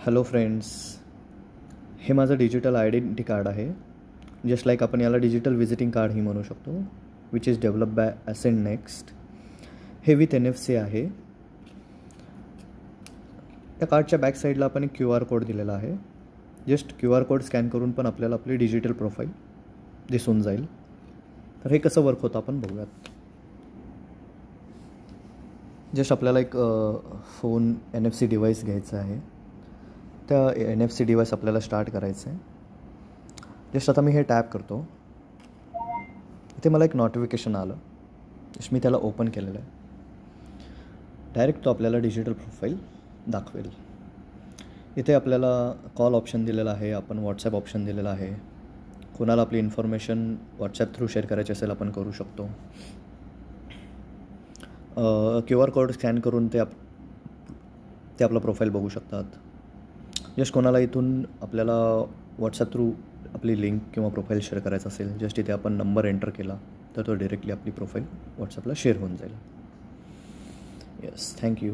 Hello friends, हे माझं digital identity card आहे. जस्ट लाईक आपण याला डिजिटल व्हिजिटिंग कार्डही म्हणू शकतो, which is develop by Ascent Next. हे विथ NFC आहे. या कार्डच्या बॅक साईडला आपण एक QR कोड दिलेला आहे. जस्ट QR कोड स्कॅन करून पण आपल्याला आपली डिजिटल प्रोफाईल दिसून जाईल. तर हे कसं वर्क होतं आपण बघूयात. जस्ट आपल्याला एक फोन NFC डिव्हाइस घ्यायचा आहे. त्या NFC डिव्हाइस आपल्याला स्टार्ट करायचं आहे. जस्ट आता मी हे टॅप करतो. इथे मला एक नोटिफिकेशन आलं. जस्ट मी त्याला ओपन केलेलं आहे. डायरेक्ट तो आपल्याला डिजिटल प्रोफाईल दाखवेल. इथे आपल्याला कॉल ऑप्शन दिलेला आहे, आपण व्हॉट्सॲप ऑप्शन दिलेला आहे. कोणाला आपली इन्फॉर्मेशन व्हॉट्सॲप थ्रू शेअर करायची असेल आपण करू शकतो. QR कोड स्कॅन करून ते आपलं प्रोफाईल बघू शकतात. जस्ट कोणाला इथून आपल्याला व्हॉट्सॲप थ्रू आपली लिंक किंवा प्रोफाईल शेअर करायचं असेल, जस्ट इथे आपण नंबर एंटर केला तर तो डायरेक्टली आपली प्रोफाईल व्हॉट्सॲपला शेअर होऊन जाईल. Yes, thank you.